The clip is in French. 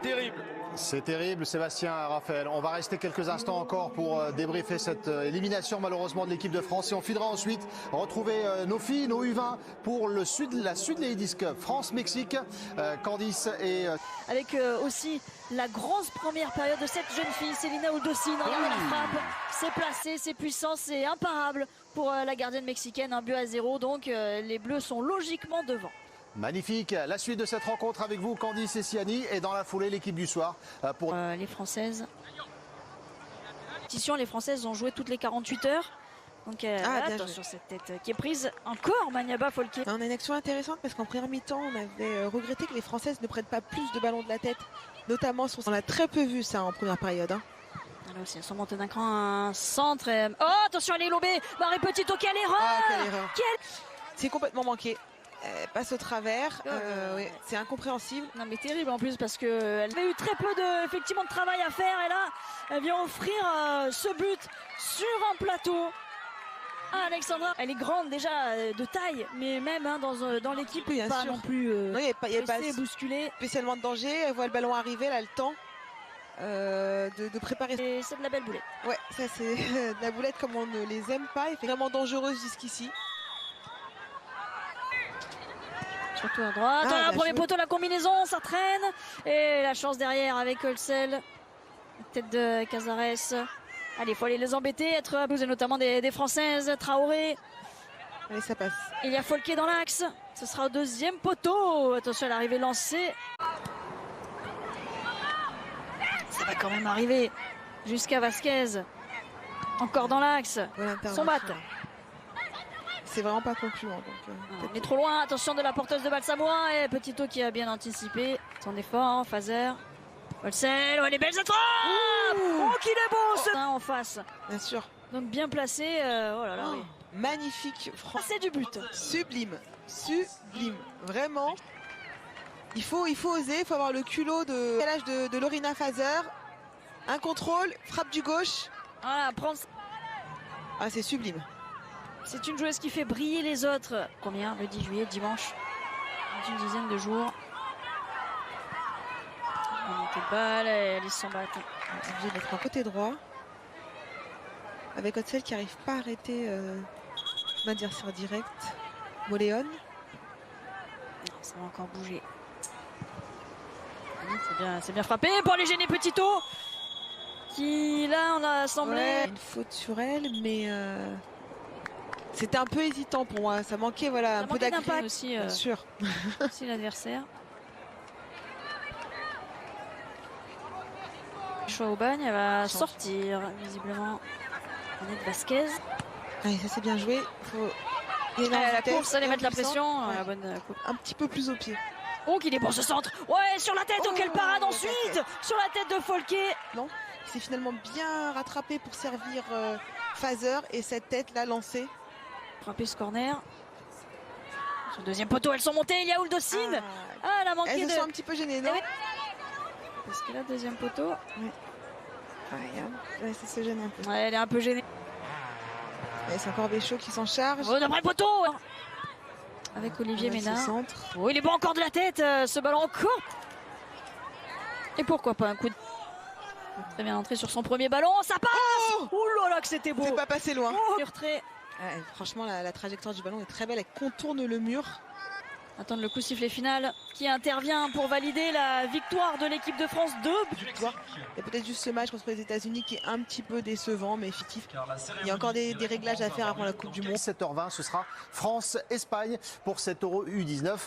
Terrible. C'est terrible, Sébastien, Raphaël. On va rester quelques instants encore pour débriefer cette élimination malheureusement de l'équipe de France et on filera ensuite retrouver nos filles, nos U20 pour la Sud Ladies Cup France-Mexique. Candice et... Avec aussi la grosse première période de cette jeune fille, Célina Oudosine. Regardez la frappe, c'est placé, c'est puissant, c'est imparable pour la gardienne mexicaine, 1-0. Donc les Bleus sont logiquement devant. Magnifique. La suite de cette rencontre avec vous, Candice et Siani. Et dans la foulée, l'équipe du soir pour... les Françaises. Les Françaises ont joué toutes les 48 heures. Donc attention cette tête qui est prise encore, Maniaba Folquet. On a une action intéressante parce qu'en première mi-temps, on avait regretté que les Françaises ne prennent pas plus de ballons de la tête. Notamment, on a très peu vu ça en première période. Là aussi, elles sont montées d'un cran, un centre. Oh, attention, elle est lobée. Marie Petito, quelle erreur! Quelle erreur! C'est complètement manqué. Elle passe au travers, oui, c'est incompréhensible. Non mais terrible en plus parce qu'elle avait eu très peu effectivement de travail à faire et là elle vient offrir ce but sur un plateau à Alexandra. Elle est grande déjà de taille mais même dans l'équipe bien pas sûr. non plus il n'y a pas bousculée. Spécialement de danger, elle voit le ballon arriver, elle a le temps de préparer. Et c'est de la belle boulette. Ouais, ça c'est de la boulette comme on ne les aime pas, elle est vraiment dangereuse jusqu'ici. Surtout à droite, premier poteau, la combinaison, ça traîne. Et la chance derrière avec Holsel. Tête de Cazares. Allez, il faut aller les embêter, être abusé notamment des Françaises. Traoré. Allez, ça passe. Il y a Folquet dans l'axe. Ce sera au deuxième poteau. Attention à l'arrivée lancée. Ça va quand même arriver jusqu'à Vasquez. Encore dans l'axe. Son bat. C'est vraiment pas concluant. On est trop loin, attention de la porteuse de balle Samoa et Petito qui a bien anticipé son effort, Fazer, Holsel, oh les belles attrapes. Oh qu'il est beau ce en face. Bien sûr. Donc bien placé, oh là là. Oui. Magnifique, c'est du but. Sublime, sublime, vraiment. Il faut oser, il faut avoir le culot de Lorina Fazer. Un contrôle, frappe du gauche. Voilà, prendre. Ah c'est sublime. C'est une joueuse qui fait briller les autres. Combien? Le 10 juillet, dimanche. Une dizaine de jours. On de balle, elle s'en bat. Obligé de mettre en côté droit. Avec Hotzel qui n'arrive pas à arrêter l'adversaire direct. Moléon. Ça va encore bouger. C'est bien frappé pour les gêner Petito. Qui là on a semblé. Ouais, une faute sur elle, mais. C'était un peu hésitant pour moi, ça manquait un peu d'impact aussi, bien sûr. aussi l'adversaire. Choix au bagne, elle va sortir visiblement. On est de Vasquez. Allez, ça c'est bien joué. La course, allez mettre la pression. Ouais. La bonne coupe. Un petit peu plus au pied. Oh qu'il est bon ce centre. Ouais sur la tête, quelle parade ensuite. Sur la tête de Folquet. Non, il s'est finalement bien rattrapé pour servir Fazer et cette tête là lancée. Frapper ce corner. Sur le deuxième poteau, elles sont montées. Il y a Oudosine. Elle a manqué elles se sont un petit peu gênées, non? Parce que là, deuxième poteau. Ouais, ça se gêne un peu. Ouais, elle est un peu gênée. C'est encore Béchaud qui s'en charge. Oh, d'après le poteau. Avec Olivier Ménard. Oh, il est bon encore de la tête. Ce ballon encore. Et pourquoi pas un coup de... Très bien entré sur son premier ballon. Ça passe. Oh là là que c'était beau. C'est pas passé loin. Du retrait. Franchement, la trajectoire du ballon est très belle. Elle contourne le mur. Attendre le coup sifflet final qui intervient pour valider la victoire de l'équipe de France 2. Il y a peut-être juste ce match contre les États-Unis qui est un petit peu décevant, mais fictif. Il y a encore des réglages à faire avant la Coupe du Monde. 7h20, ce sera France-Espagne pour cet Euro U19.